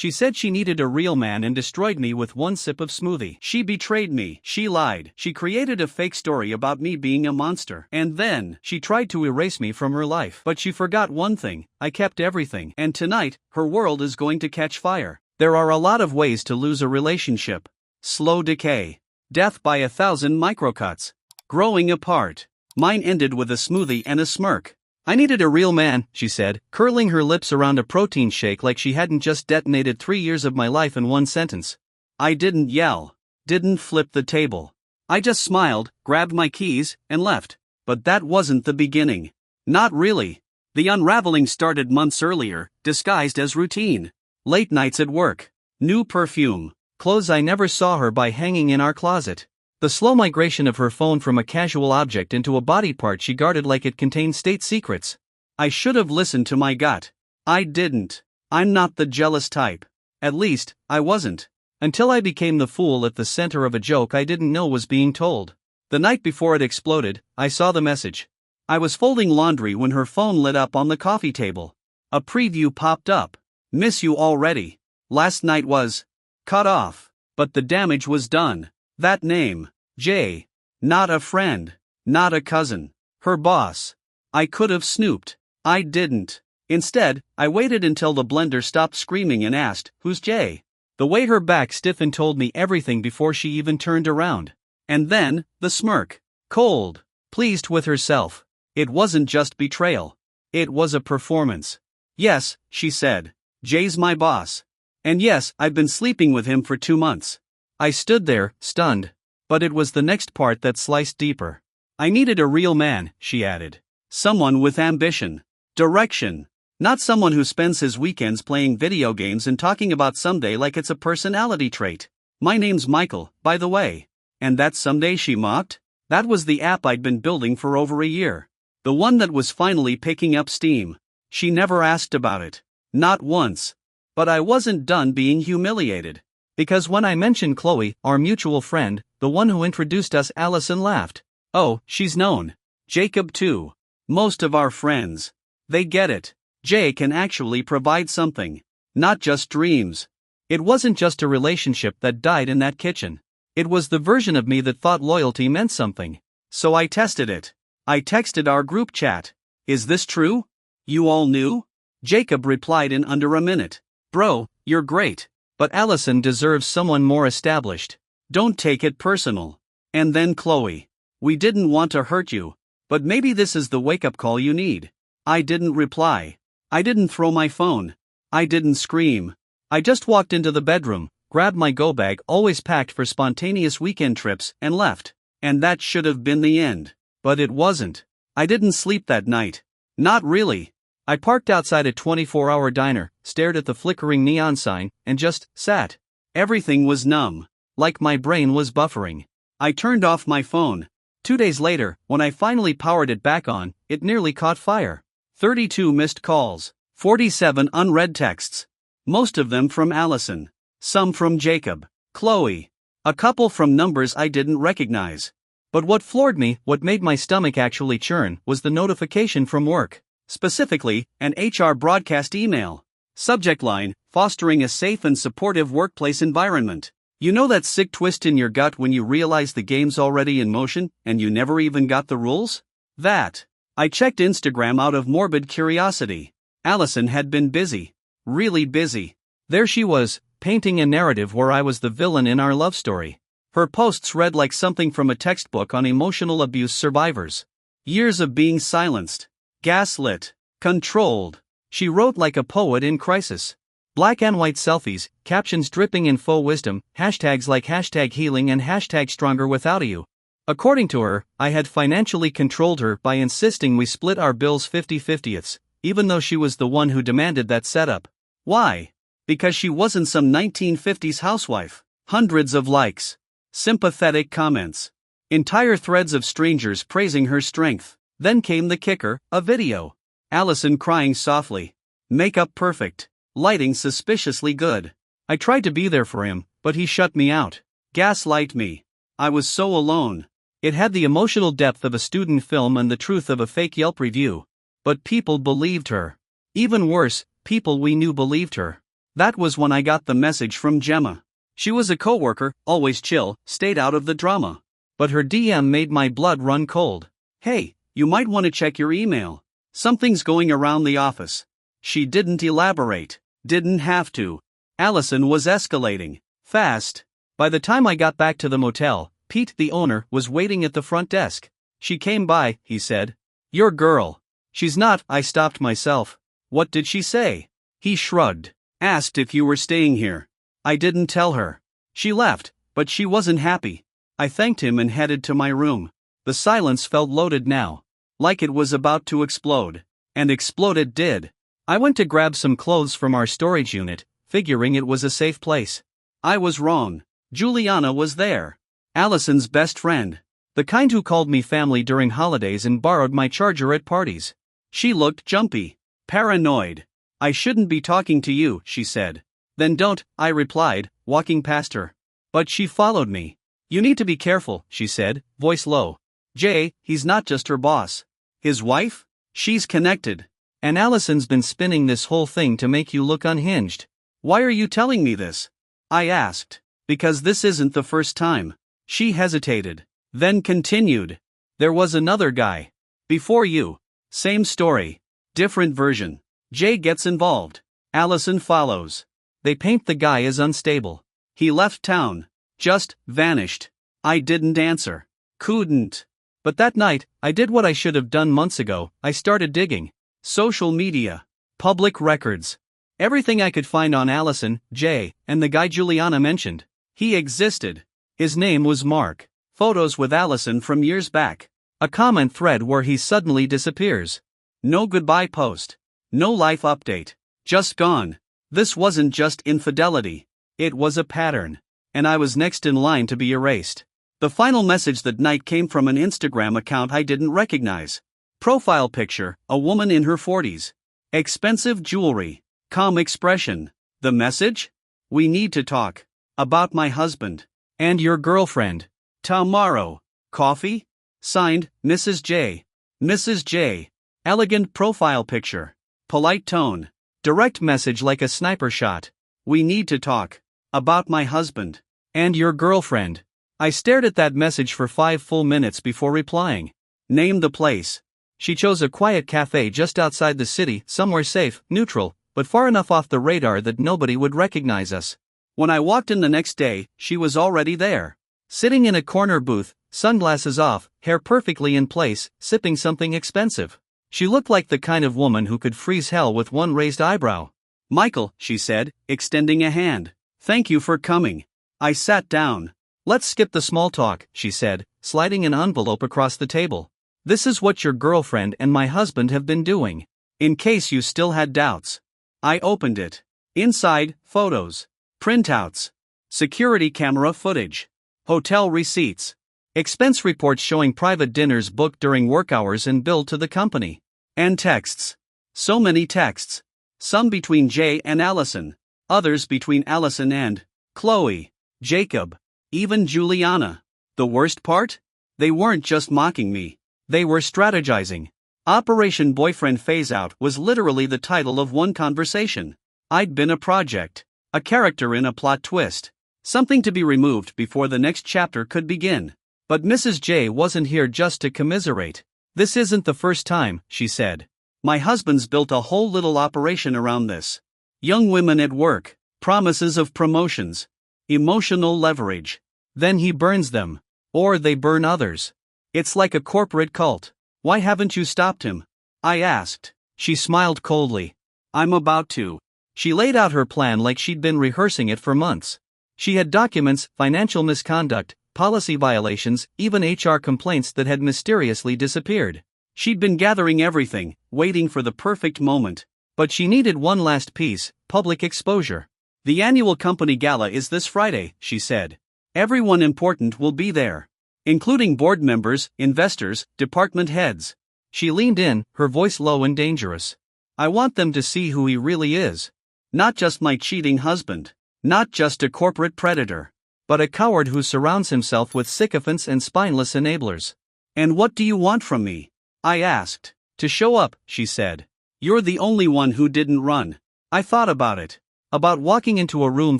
She said she needed a real man and destroyed me with one sip of smoothie. She betrayed me. She lied. She created a fake story about me being a monster. And then, she tried to erase me from her life. But she forgot one thing: I kept everything. And tonight, her world is going to catch fire. There are a lot of ways to lose a relationship. Slow decay. Death by 1,000 microcuts. Growing apart. Mine ended with a smoothie and a smirk. I needed a real man, she said, curling her lips around a protein shake like she hadn't just detonated 3 years of my life in one sentence. I didn't yell. Didn't flip the table. I just smiled, grabbed my keys, and left. But that wasn't the beginning. Not really. The unraveling started months earlier, disguised as routine. Late nights at work. New perfume. Clothes I never saw her buy hanging in our closet. The slow migration of her phone from a casual object into a body part she guarded like it contained state secrets. I should have listened to my gut. I didn't. I'm not the jealous type. At least, I wasn't. Until I became the fool at the center of a joke I didn't know was being told. The night before it exploded, I saw the message. I was folding laundry when her phone lit up on the coffee table. A preview popped up. Miss you already. Last night was cut off. But the damage was done. That name, Jay. Not a friend. Not a cousin. Her boss. I could have snooped. I didn't. Instead, I waited until the blender stopped screaming and asked, "Who's Jay?" The way her back stiffened told me everything before she even turned around. And then, the smirk. Cold. Pleased with herself. It wasn't just betrayal. It was a performance. Yes, she said. Jay's my boss. And yes, I've been sleeping with him for 2 months. I stood there, stunned. But it was the next part that sliced deeper. I needed a real man, she added. Someone with ambition. Direction. Not someone who spends his weekends playing video games and talking about someday like it's a personality trait. My name's Michael, by the way. And that someday, she mocked? That was the app I'd been building for over a year. The one that was finally picking up steam. She never asked about it. Not once. But I wasn't done being humiliated. Because when I mentioned Chloe, our mutual friend, the one who introduced us, Allison laughed. Oh, she's known. Jacob too. Most of our friends. They get it. Jay can actually provide something. Not just dreams. It wasn't just a relationship that died in that kitchen. It was the version of me that thought loyalty meant something. So I tested it. I texted our group chat. Is this true? You all knew? Jacob replied in under a minute. Bro, you're great. But Allison deserves someone more established. Don't take it personal. And then Chloe. We didn't want to hurt you. But maybe this is the wake-up call you need. I didn't reply. I didn't throw my phone. I didn't scream. I just walked into the bedroom, grabbed my go bag always packed for spontaneous weekend trips, and left. And that should have been the end. But it wasn't. I didn't sleep that night. Not really. I parked outside a 24-hour diner, stared at the flickering neon sign, and just sat. Everything was numb. Like my brain was buffering. I turned off my phone. 2 days later, when I finally powered it back on, it nearly caught fire. 32 missed calls. 47 unread texts. Most of them from Allison. Some from Jacob. Chloe. A couple from numbers I didn't recognize. But what floored me, what made my stomach actually churn, was the notification from work. Specifically, an HR broadcast email. Subject line, fostering a safe and supportive workplace environment. You know that sick twist in your gut when you realize the game's already in motion, and you never even got the rules? That. I checked Instagram out of morbid curiosity. Allison had been busy. Really busy. There she was, painting a narrative where I was the villain in our love story. Her posts read like something from a textbook on emotional abuse survivors. Years of being silenced. Gaslit. Controlled. She wrote like a poet in crisis. Black and white selfies, captions dripping in faux wisdom, hashtags like #healing and #stronger-without-you. According to her, I had financially controlled her by insisting we split our bills 50-50ths, even though she was the one who demanded that setup. Why? Because she wasn't some 1950s housewife. Hundreds of likes. Sympathetic comments. Entire threads of strangers praising her strength. Then came the kicker, a video. Allison crying softly. Makeup perfect. Lighting suspiciously good. I tried to be there for him, but he shut me out. Gaslight me. I was so alone. It had the emotional depth of a student film and the truth of a fake Yelp review. But people believed her. Even worse, people we knew believed her. That was when I got the message from Gemma. She was a coworker, always chill, stayed out of the drama. But her DM made my blood run cold. "Hey, you might want to check your email. Something's going around the office." She didn't elaborate. Didn't have to. Allison was escalating. Fast. By the time I got back to the motel, Pete, the owner, was waiting at the front desk. "She came by," he said. "Your girl." "She's not," I stopped myself. "What did she say?" He shrugged. "Asked if you were staying here." I didn't tell her. "She left, but she wasn't happy." I thanked him and headed to my room. The silence felt loaded now. Like it was about to explode. And explode it did. I went to grab some clothes from our storage unit, figuring it was a safe place. I was wrong. Juliana was there. Allison's best friend. The kind who called me family during holidays and borrowed my charger at parties. She looked jumpy. Paranoid. "I shouldn't be talking to you," she said. "Then don't," I replied, walking past her. But she followed me. "You need to be careful," she said, voice low. "Jay, he's not just her boss. His wife? She's connected. And Allison's been spinning this whole thing to make you look unhinged." "Why are you telling me this?" I asked. "Because this isn't the first time." She hesitated. Then continued. "There was another guy. Before you. Same story. Different version. Jay gets involved. Allison follows. They paint the guy as unstable. He left town. Just vanished." I didn't answer. Couldn't. But that night, I did what I should have done months ago. I started digging. Social media. Public records. Everything I could find on Allison, Jay, and the guy Juliana mentioned. He existed. His name was Mark. Photos with Allison from years back. A comment thread where he suddenly disappears. No goodbye post. No life update. Just gone. This wasn't just infidelity. It was a pattern. And I was next in line to be erased. The final message that night came from an Instagram account I didn't recognize. Profile picture, a woman in her 40s. Expensive jewelry. Calm expression. The message? "We need to talk. About my husband. And your girlfriend. Tomorrow. Coffee?" Signed, Mrs. J. Mrs. J. Elegant profile picture. Polite tone. Direct message like a sniper shot. "We need to talk. About my husband. And your girlfriend." I stared at that message for 5 full minutes before replying. "Name the place." She chose a quiet cafe just outside the city, somewhere safe, neutral, but far enough off the radar that nobody would recognize us. When I walked in the next day, she was already there. Sitting in a corner booth, sunglasses off, hair perfectly in place, sipping something expensive. She looked like the kind of woman who could freeze hell with one raised eyebrow. "Michael," she said, extending a hand. "Thank you for coming." I sat down. "Let's skip the small talk," she said, sliding an envelope across the table. "This is what your girlfriend and my husband have been doing. In case you still had doubts." I opened it. Inside, photos. Printouts. Security camera footage. Hotel receipts. Expense reports showing private dinners booked during work hours and billed to the company. And texts. So many texts. Some between Jay and Allison. Others between Allison and Chloe, Jacob, even Juliana. The worst part? They weren't just mocking me. They were strategizing. Operation Boyfriend Phase Out was literally the title of one conversation. I'd been a project. A character in a plot twist. Something to be removed before the next chapter could begin. But Mrs. J wasn't here just to commiserate. "This isn't the first time," she said. "My husband's built a whole little operation around this. Young women at work, promises of promotions, emotional leverage. Then he burns them. Or they burn others. It's like a corporate cult. Why haven't you stopped him?" I asked. She smiled coldly. "I'm about to." She laid out her plan like she'd been rehearsing it for months. She had documents, financial misconduct, policy violations, even HR complaints that had mysteriously disappeared. She'd been gathering everything, waiting for the perfect moment. But she needed one last piece: public exposure. "The annual company gala is this Friday," she said. "Everyone important will be there. Including board members, investors, department heads." She leaned in, her voice low and dangerous. "I want them to see who he really is. Not just my cheating husband. Not just a corporate predator. But a coward who surrounds himself with sycophants and spineless enablers." "And what do you want from me?" I asked. "To show up," she said. "You're the only one who didn't run." I thought about it. About walking into a room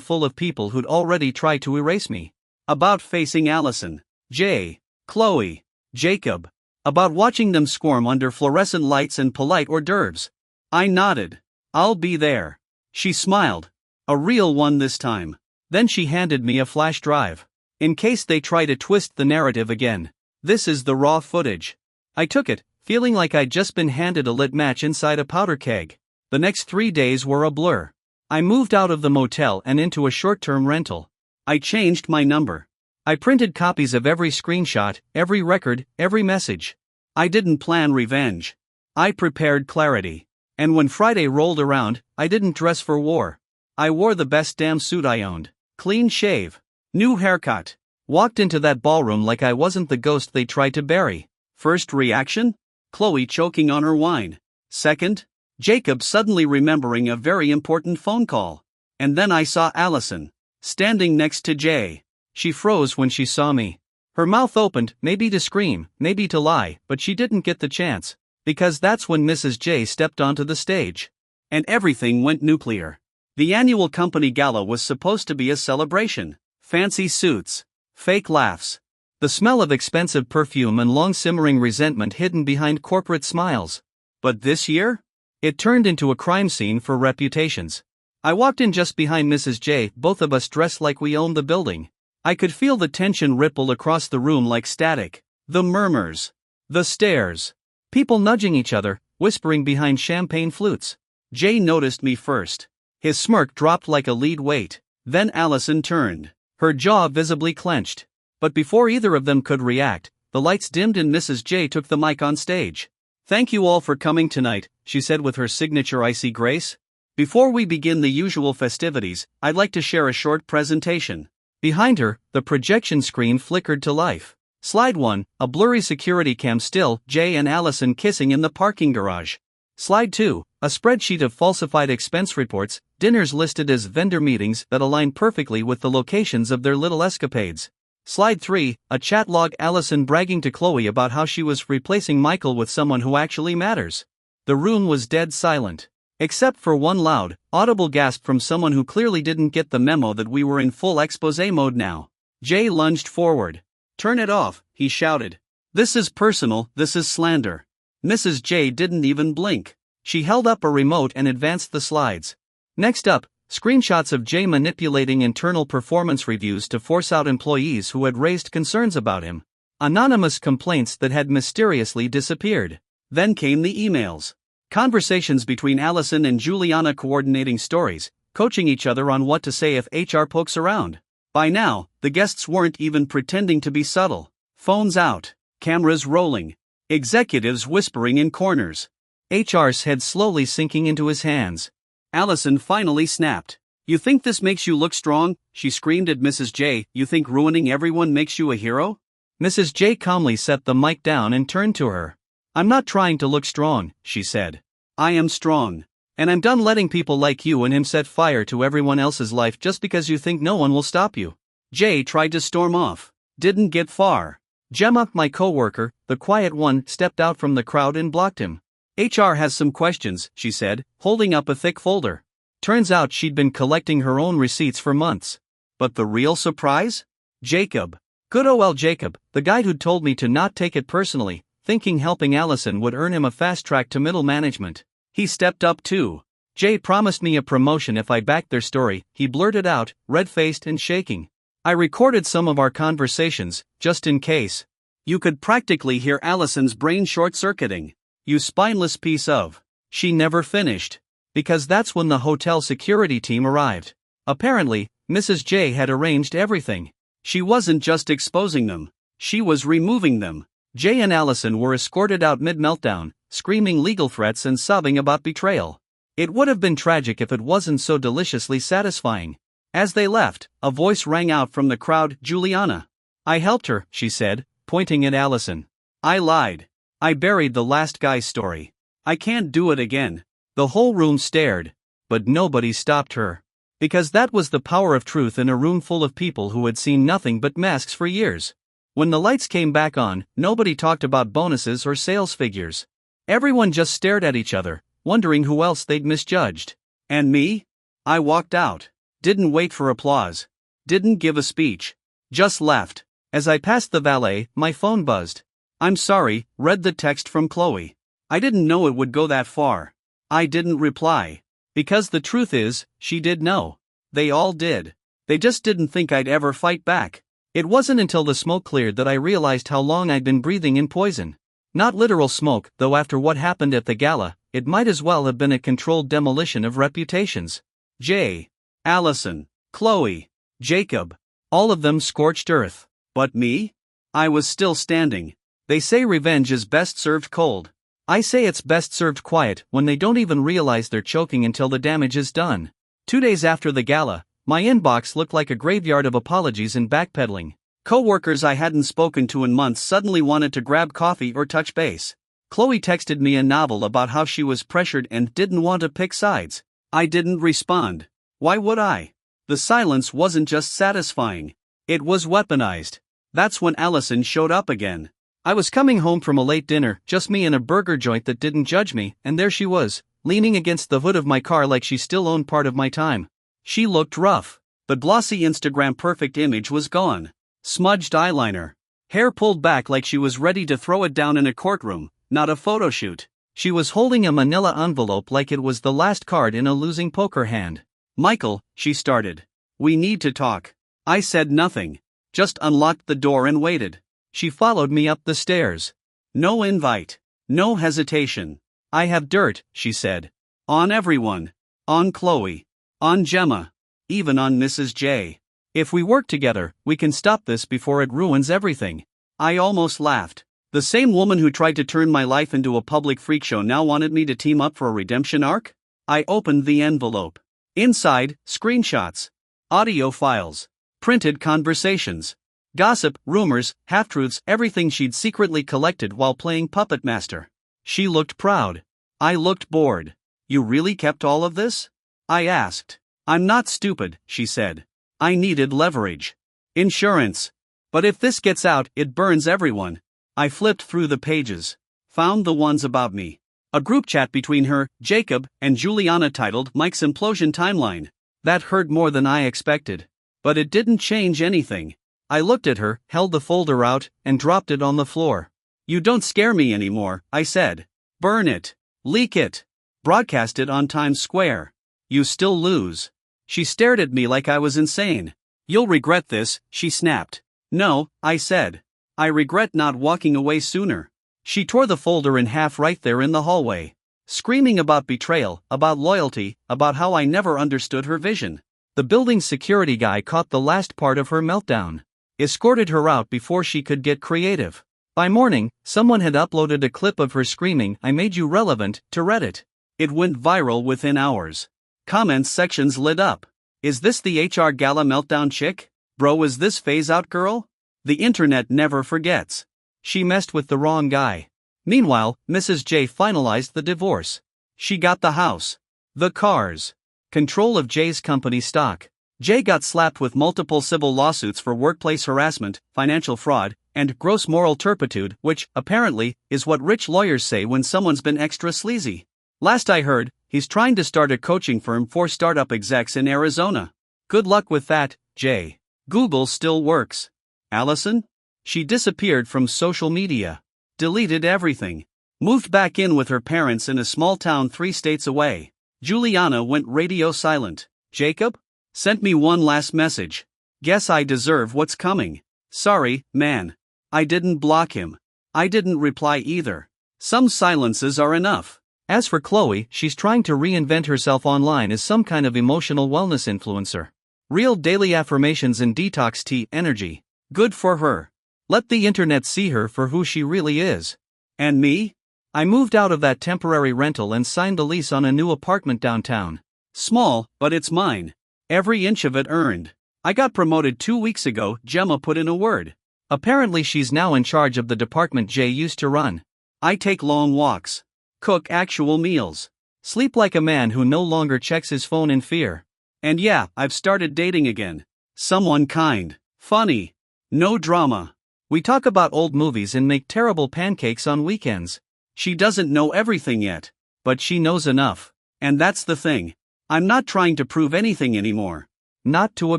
full of people who'd already tried to erase me. About facing Allison, Jay, Chloe, Jacob. About watching them squirm under fluorescent lights and polite hors d'oeuvres. I nodded. I'll be there. She smiled. A real one this time. Then she handed me a flash drive. In case they try to twist the narrative again. This is the raw footage. I took it, feeling like I'd just been handed a lit match inside a powder keg. The next 3 days were a blur. I moved out of the motel and into a short-term rental. I changed my number. I printed copies of every screenshot, every record, every message. I didn't plan revenge. I prepared clarity. And when Friday rolled around, I didn't dress for war. I wore the best damn suit I owned. Clean shave. New haircut. Walked into that ballroom like I wasn't the ghost they tried to bury. First reaction? Chloe choking on her wine. Second? Jacob suddenly remembering a very important phone call. And then I saw Allison. Standing next to Jay. She froze when she saw me. Her mouth opened, maybe to scream, maybe to lie, but she didn't get the chance. Because that's when Mrs. J stepped onto the stage. And everything went nuclear. The annual company gala was supposed to be a celebration. Fancy suits. Fake laughs. The smell of expensive perfume and long-simmering resentment hidden behind corporate smiles. But this year? It turned into a crime scene for reputations. I walked in just behind Mrs. J, both of us dressed like we owned the building. I could feel the tension ripple across the room like static. The murmurs. The stares. People nudging each other, whispering behind champagne flutes. Jay noticed me first. His smirk dropped like a lead weight. Then Allison turned. Her jaw visibly clenched. But before either of them could react, the lights dimmed and Mrs. J took the mic on stage. "Thank you all for coming tonight," she said with her signature icy grace. "Before we begin the usual festivities, I'd like to share a short presentation." Behind her, the projection screen flickered to life. Slide 1, a blurry security cam still, Jay and Allison kissing in the parking garage. Slide 2, a spreadsheet of falsified expense reports, dinners listed as vendor meetings that align perfectly with the locations of their little escapades. Slide 3, a chat log, Allison bragging to Chloe about how she was replacing Michael with someone who actually matters. The room was dead silent. Except for one loud, audible gasp from someone who clearly didn't get the memo that we were in full exposé mode now. Jay lunged forward. "Turn it off," he shouted. "This is personal, this is slander." Mrs. J didn't even blink. She held up a remote and advanced the slides. Next up, screenshots of Jay manipulating internal performance reviews to force out employees who had raised concerns about him. Anonymous complaints that had mysteriously disappeared. Then came the emails. Conversations between Allison and Juliana coordinating stories, coaching each other on what to say if HR pokes around. By now, the guests weren't even pretending to be subtle. Phones out, cameras rolling, executives whispering in corners. HR's head slowly sinking into his hands. Allison finally snapped. "You think this makes you look strong?" she screamed at Mrs. J. "You think ruining everyone makes you a hero?" Mrs. J calmly set the mic down and turned to her. "I'm not trying to look strong," she said. "I am strong. And I'm done letting people like you and him set fire to everyone else's life just because you think no one will stop you." Jay tried to storm off. Didn't get far. Gemma, my coworker, the quiet one, stepped out from the crowd and blocked him. "HR has some questions," she said, holding up a thick folder. Turns out she'd been collecting her own receipts for months. But the real surprise? Jacob. Good ol' Jacob, the guy who'd told me to not take it personally, thinking helping Allison would earn him a fast track to middle management. He stepped up too. "Jay promised me a promotion if I backed their story," he blurted out, red-faced and shaking. "I recorded some of our conversations, just in case." You could practically hear Allison's brain short-circuiting. "You spineless piece of..." She never finished. Because that's when the hotel security team arrived. Apparently, Mrs. J had arranged everything. She wasn't just exposing them. She was removing them. Jay and Allison were escorted out mid-meltdown, screaming legal threats and sobbing about betrayal. It would have been tragic if it wasn't so deliciously satisfying. As they left, a voice rang out from the crowd, "Juliana." "I helped her," she said, pointing at Allison. "I lied. I buried the last guy's story. I can't do it again." The whole room stared. But nobody stopped her. Because that was the power of truth in a room full of people who had seen nothing but masks for years. When the lights came back on, nobody talked about bonuses or sales figures. Everyone just stared at each other, wondering who else they'd misjudged. And me? I walked out. Didn't wait for applause. Didn't give a speech. Just left. As I passed the valet, my phone buzzed. "I'm sorry," read the text from Chloe. I didn't know it would go that far. I didn't reply. Because the truth is, she did know. They all did. They just didn't think I'd ever fight back. It wasn't until the smoke cleared that I realized how long I'd been breathing in poison. Not literal smoke, though after what happened at the gala, it might as well have been a controlled demolition of reputations. Jay, Allison, Chloe, Jacob, all of them scorched earth. But me? I was still standing. They say revenge is best served cold. I say it's best served quiet, when they don't even realize they're choking until the damage is done. 2 days after the gala, my inbox looked like a graveyard of apologies and backpedaling. Co-workers I hadn't spoken to in months suddenly wanted to grab coffee or touch base. Chloe texted me a novel about how she was pressured and didn't want to pick sides. I didn't respond. Why would I? The silence wasn't just satisfying. It was weaponized. That's when Allison showed up again. I was coming home from a late dinner, just me in a burger joint that didn't judge me, and there she was, leaning against the hood of my car like she still owned part of my time. She looked rough. The glossy Instagram perfect image was gone. Smudged eyeliner. Hair pulled back like she was ready to throw it down in a courtroom, not a photo shoot. She was holding a manila envelope like it was the last card in a losing poker hand. "Michael," she started. "We need to talk." I said nothing. Just unlocked the door and waited. She followed me up the stairs. No invite. No hesitation. "I have dirt," she said. "On everyone. On Chloe. On Gemma. Even on Mrs. J. If we work together, we can stop this before it ruins everything." I almost laughed. The same woman who tried to turn my life into a public freak show now wanted me to team up for a redemption arc? I opened the envelope. Inside, screenshots. Audio files. Printed conversations. Gossip, rumors, half-truths, everything she'd secretly collected while playing puppet master. She looked proud. I looked bored. "You really kept all of this?" I asked. "I'm not stupid," she said. "I needed leverage. Insurance. But if this gets out, it burns everyone." I flipped through the pages. Found the ones about me. A group chat between her, Jacob, and Juliana titled "Mike's Implosion Timeline." That hurt more than I expected. But it didn't change anything. I looked at her, held the folder out, and dropped it on the floor. "You don't scare me anymore," I said. "Burn it. Leak it. Broadcast it on Times Square. You still lose." She stared at me like I was insane. "You'll regret this," she snapped. "No," I said. "I regret not walking away sooner." She tore the folder in half right there in the hallway. Screaming about betrayal, about loyalty, about how I never understood her vision. The building's security guy caught the last part of her meltdown. Escorted her out before she could get creative. By morning, someone had uploaded a clip of her screaming, "I made you relevant," to Reddit. It went viral within hours. Comments sections lit up. "Is this the HR gala meltdown chick? Bro, is this phase out girl?" The internet never forgets. She messed with the wrong guy. Meanwhile, Mrs. J finalized the divorce. She got the house. The cars. Control of J's company stock. J got slapped with multiple civil lawsuits for workplace harassment, financial fraud, and gross moral turpitude, which, apparently, is what rich lawyers say when someone's been extra sleazy. Last I heard, he's trying to start a coaching firm for startup execs in Arizona. Good luck with that, J. Google still works. Allison? She disappeared from social media. Deleted everything. Moved back in with her parents in a small town 3 states away. Juliana went radio silent. Jacob? Sent me one last message. Guess I deserve what's coming. Sorry, man. I didn't block him. I didn't reply either. Some silences are enough. As for Chloe, she's trying to reinvent herself online as some kind of emotional wellness influencer. Real daily affirmations and detox tea energy. Good for her. Let the internet see her for who she really is. And me? I moved out of that temporary rental and signed the lease on a new apartment downtown. Small, but it's mine. Every inch of it earned. I got promoted 2 weeks ago, Gemma put in a word. Apparently she's now in charge of the department Jay used to run. I take long walks. Cook actual meals. Sleep like a man who no longer checks his phone in fear. And yeah, I've started dating again. Someone kind. Funny. No drama. We talk about old movies and make terrible pancakes on weekends. She doesn't know everything yet. But she knows enough. And that's the thing. I'm not trying to prove anything anymore. Not to a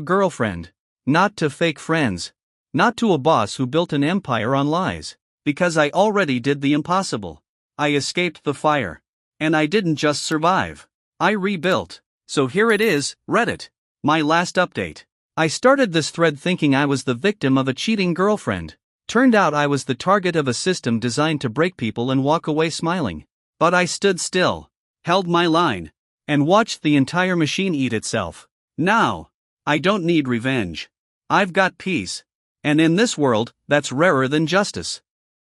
girlfriend. Not to fake friends. Not to a boss who built an empire on lies. Because I already did the impossible. I escaped the fire. And I didn't just survive. I rebuilt. So here it is, Reddit. My last update. I started this thread thinking I was the victim of a cheating girlfriend. Turned out I was the target of a system designed to break people and walk away smiling. But I stood still, held my line, and watched the entire machine eat itself. Now, I don't need revenge. I've got peace. And in this world, that's rarer than justice.